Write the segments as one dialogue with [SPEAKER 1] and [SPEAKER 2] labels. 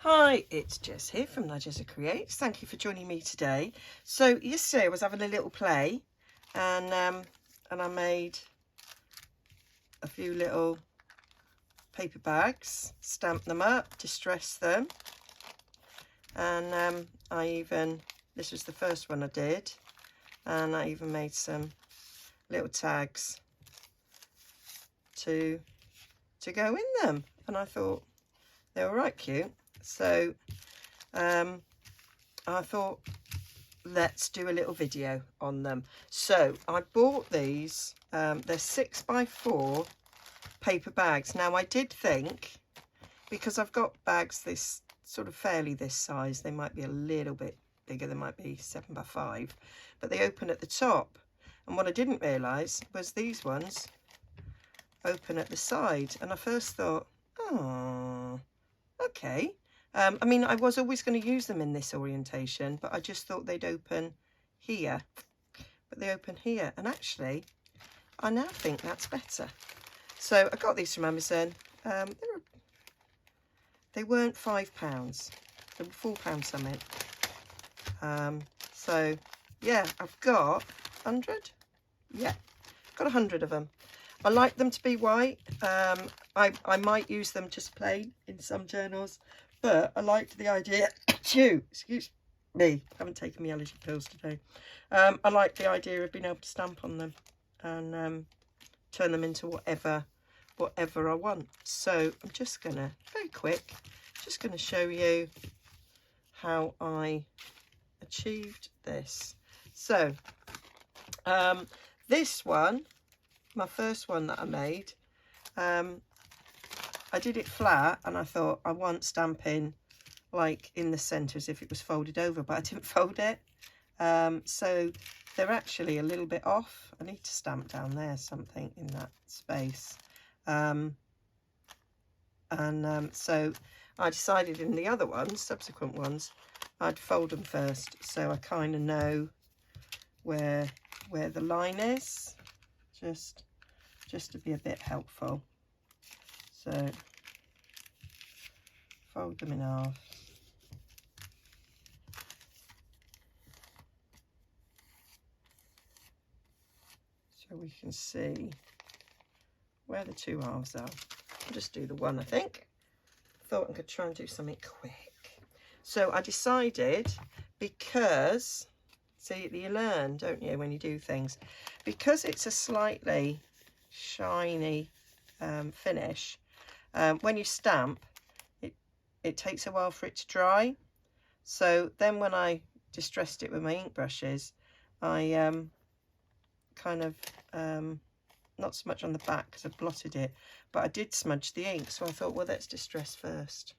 [SPEAKER 1] Hi, it's Jess here from Nigezza Creates. Thank you for joining me today. So yesterday I was having a little play and I made a few little paper bags, stamped them up, distressed them, and this was the first one I did, and I even made some little tags to go in them, and I thought they were right cute. So I thought, let's do a little video on them. So I bought these, they're 6x4 paper bags. Now I did think, because I've got bags this sort of fairly this size, they might be a little bit bigger, they might be 7x5, but they open at the top. And what I didn't realise was these ones open at the side. And I first thought, oh, okay. I mean, I was always going to use them in this orientation, but I just thought they'd open here. But they open here, and actually, I now think that's better. So I got these from Amazon. They weren't £5, they were £4 something. So yeah, I've got 100. Yeah, got 100 of them. I like them to be white. I might use them just plain in some journals, but I liked the idea. Excuse me, I haven't taken my allergy pills today. I like the idea of being able to stamp on them and turn them into whatever I want. So I'm just gonna, very quick, just gonna show you how I achieved this. So this one, my first one that I made, I did it flat, and I thought I want stamping like in the centre as if it was folded over, but I didn't fold it. So they're actually a little bit off. I need to stamp down there something in that space. So I decided in the other ones, subsequent ones, I'd fold them first, so I kind of know where the line is, just to be a bit helpful. So fold them in half. So we can see where the two halves are. I'll just do the one, I think. Thought I could try and do something quick. So I decided, because, see, you learn, don't you, when you do things. Because it's a slightly shiny finish, when you stamp, it takes a while for it to dry. So then when I distressed it with my ink brushes, I kind of, not so much on the back because I blotted it, but I did smudge the ink. So I thought, well, let's distress first.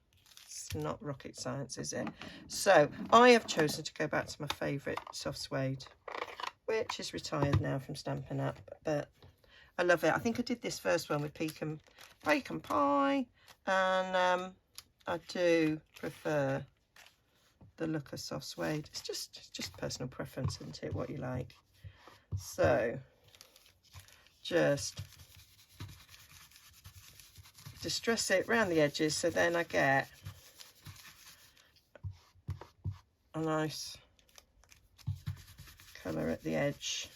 [SPEAKER 1] It's not rocket science, is it? So I have chosen to go back to my favourite soft suede, which is retired now from Stampin' Up, but I love it. I think I did this first one with pecan pie, and I do prefer the look of soft suede. It's just personal preference, isn't it, what you like? So just distress it around the edges, so then I get a nice colour at the edge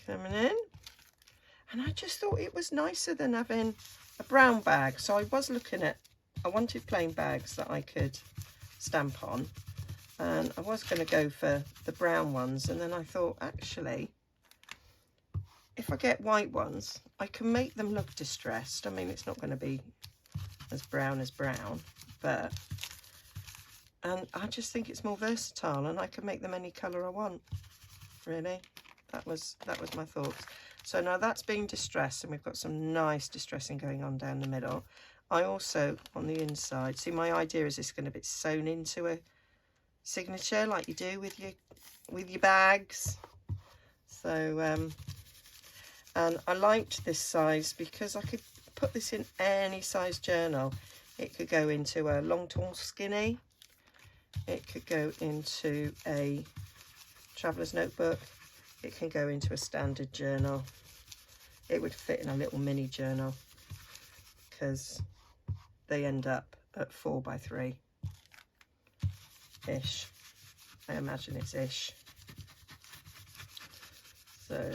[SPEAKER 1] coming in. And I just thought it was nicer than having a brown bag. So I was looking at, I wanted plain bags that I could stamp on, and I was going to go for the brown ones, and then I thought, actually, if I get white ones, I can make them look distressed. I mean, it's not going to be as brown, but and I just think it's more versatile, and I can make them any colour I want, really. That was my thoughts. So now that's being distressed, and we've got some nice distressing going on down the middle. I also, on the inside, see, my idea is this going to be sewn into a signature like you do with your bags. So and I liked this size because I could put this in any size journal. It could go into a long, tall, skinny. It could go into a traveller's notebook. It can go into a standard journal. It would fit in a little mini journal because they end up at 4 by 3 ish. I imagine it's ish. So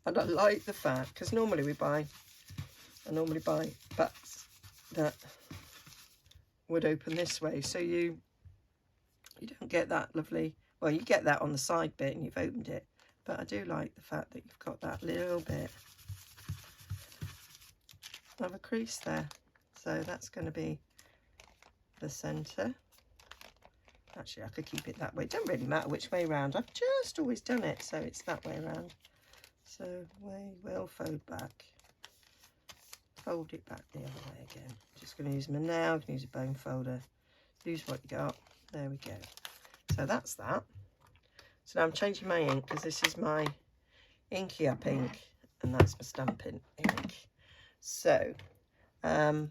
[SPEAKER 1] and I like the fact, because normally I normally buy bats that would open this way, so you don't get that lovely, well, you get that on the side bit and you've opened it, but I do like the fact that you've got that little bit of a crease there. So that's going to be the centre. Actually, I could keep it that way. It doesn't really matter which way around. I've just always done it, so it's that way around. So we will fold back. Fold it back the other way again. Just going to use my nail. I can use a bone folder. Use what you got. There we go. So that's that. So now I'm changing my ink because this is my Inky Up ink, and that's my stamping ink. So I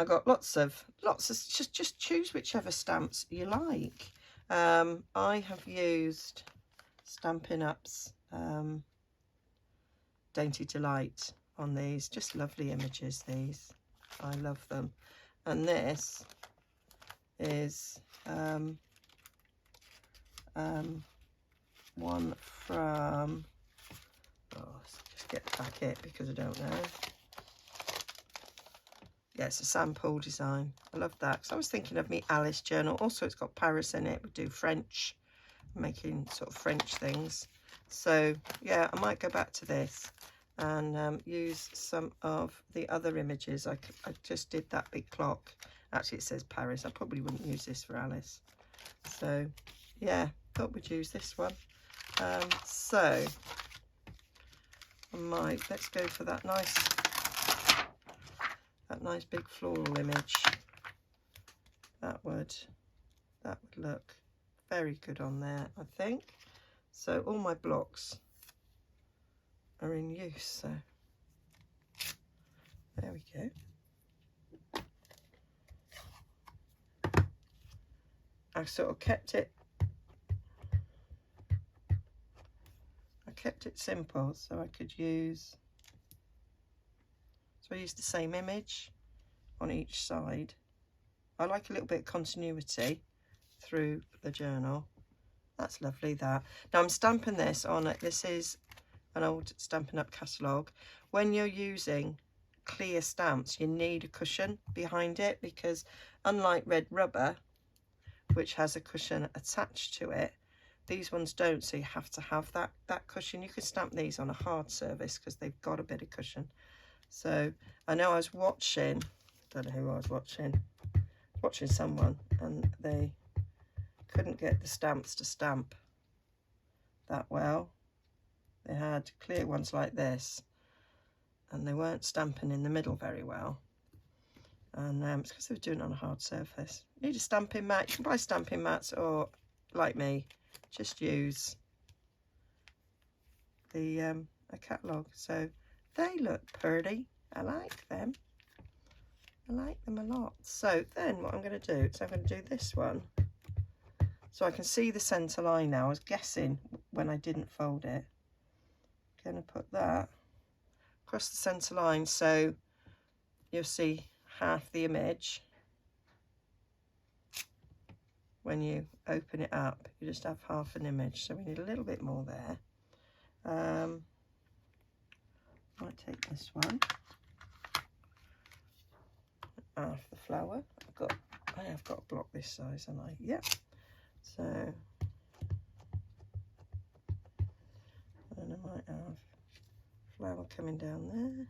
[SPEAKER 1] got lots of just choose whichever stamps you like. I have used Stampin' Up's Dainty Delight on these. Just lovely images, these. I love them. And this is one from, oh, let's just get the packet because I don't know. Yeah, it's a sample design. I love that because I was thinking of me Alice journal. Also, it's got Paris in it. We do French, making sort of French things. So yeah, I might go back to this and use some of the other images. I just did that big clock. Actually, it says Paris. I probably wouldn't use this for Alice. So yeah, thought we'd use this one. So I might, let's go for that nice big floral image. That would look very good on there, I think. So all my blocks are in use, so there we go. I sort of kept it simple, so I could use, so I used the same image on each side. I like a little bit of continuity through the journal. That's lovely, that. Now I'm stamping this on it. This is an old Stampin' Up catalogue. When you're using clear stamps, you need a cushion behind it, because unlike red rubber, which has a cushion attached to it, these ones don't, so you have to have that cushion. You could stamp these on a hard surface because they've got a bit of cushion. So I know I was watching, don't know who I was watching someone, and they couldn't get the stamps to stamp that well. They had clear ones like this, and they weren't stamping in the middle very well. And it's because they were doing it on a hard surface. You need a stamping mat. You can buy stamping mats, or like me, just use the a catalogue. So they look pretty. I like them. I like them a lot. So then what I'm going to do is I'm going to do this one. So I can see the centre line now. I was guessing when I didn't fold it. I'm going to put that across the centre line, so you'll see half the image. When you open it up, you just have half an image, so we need a little bit more there. Might take this one, half the flower. I have got a block this size, haven't I? Yep. So, and I might have flower coming down there.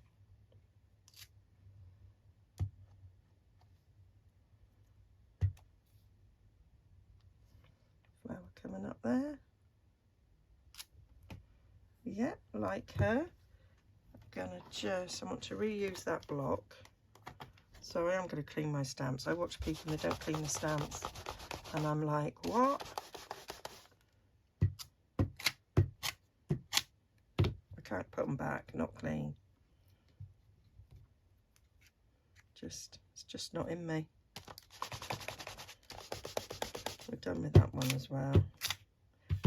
[SPEAKER 1] Flower coming up there. Yeah, like her. I want to reuse that block. So I am going to clean my stamps. I watch people and they don't clean the stamps, and I'm like, what? I can't put them back, not clean. It's just not in me. We're done with that one as well.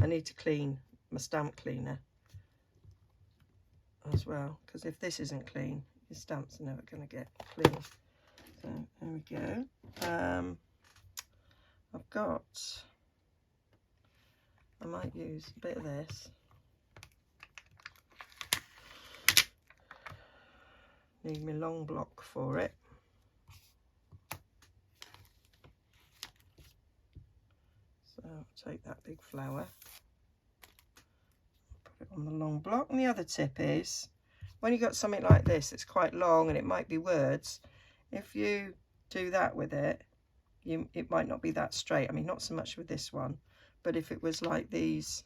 [SPEAKER 1] I need to clean my stamp cleaner. as well, because if this isn't clean, your stamps are never going to get clean. So there we go. I've got, I might use a bit of this. Need my long block for it. So I'll take that big flower, put it on the long block. And the other tip is, when you've got something like this, it's quite long and it might be words, if you do that with it, it might not be that straight. I mean, not so much with this one, but if it was like these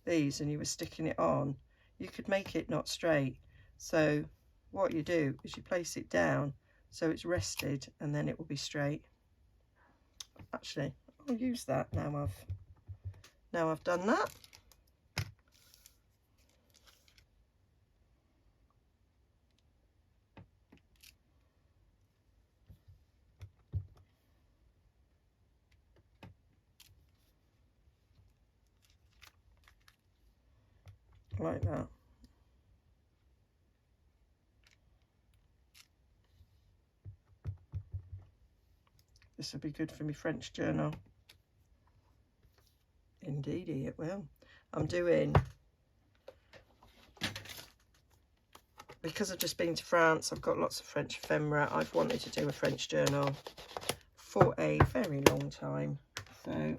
[SPEAKER 1] and you were sticking it on, you could make it not straight. So what you do is you place it down so it's rested, and then it will be straight. Actually, I'll use that now I've done that. Like that. This will be good for my French journal. Indeedy it will. I'm doing, because I've just been to France, I've got lots of French ephemera. I've wanted to do a French journal for a very long time. So,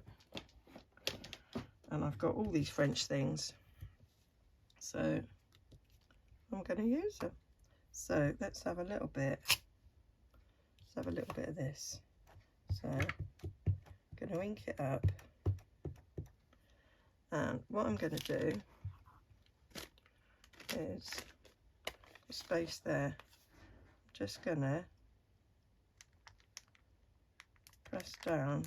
[SPEAKER 1] and I've got all these French things. So I'm going to use them. So let's have a little bit. Let's have a little bit of this. So I'm going to ink it up. And what I'm going to do is a space there. I'm just going to press down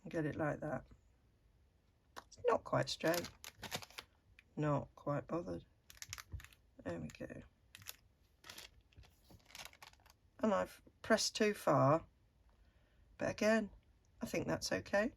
[SPEAKER 1] and get it like that. It's not quite straight. Not quite bothered. There we go. And I've pressed too far, but again, I think that's okay.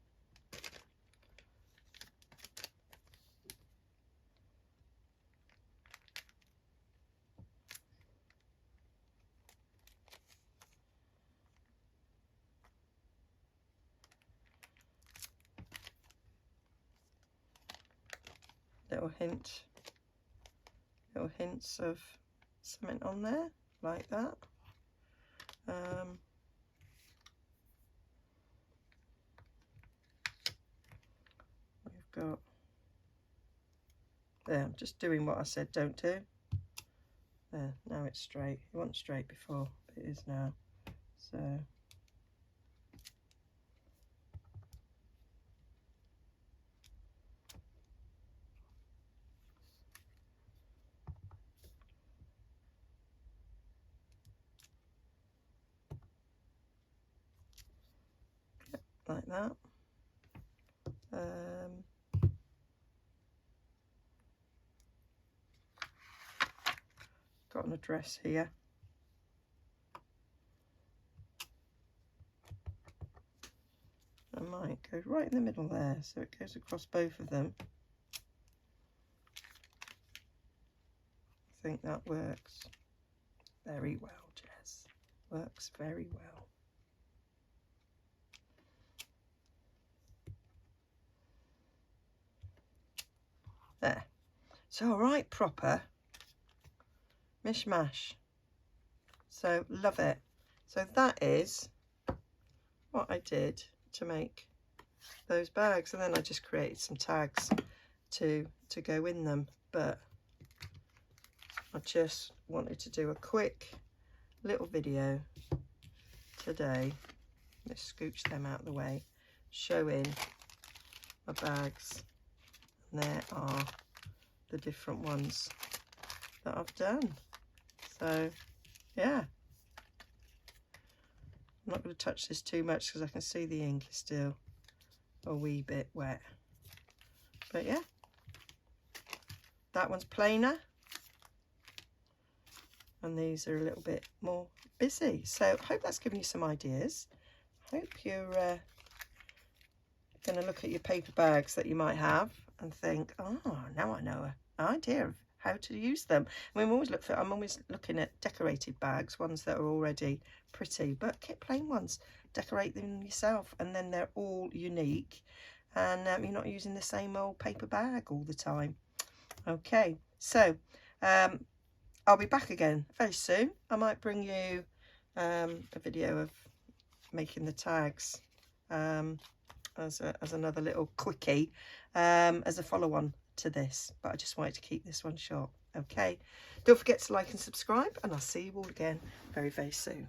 [SPEAKER 1] Little hints of cement on there, like that. We've got there. I'm just doing what I said don't do. There, now it's straight. It wasn't straight before, but it is now. So like that. Got an address here. I might go right in the middle there, so it goes across both of them. I think that works very well, Jess. Works very well. There. So, all right, proper mishmash. So, love it. So that is what I did to make those bags, and then I just created some tags to go in them. But I just wanted to do a quick little video today. Let's scooch them out of the way, showing my bags. And there are the different ones that I've done. So yeah, I'm not going to touch this too much because I can see the ink is still a wee bit wet. But yeah, that one's plainer and these are a little bit more busy. So I hope that's given you some ideas. Hope you're going to look at your paper bags that you might have and think, oh, now I know an idea of how to use them. I mean, I'm always looking at decorated bags, ones that are already pretty, but get plain ones, decorate them yourself, and then they're all unique, and you're not using the same old paper bag all the time. Okay, so I'll be back again very soon. I might bring you a video of making the tags as another little quickie, as a follow-on to this, but I just wanted to keep this one short. Okay, don't forget to like and subscribe, and I'll see you all again very, very soon.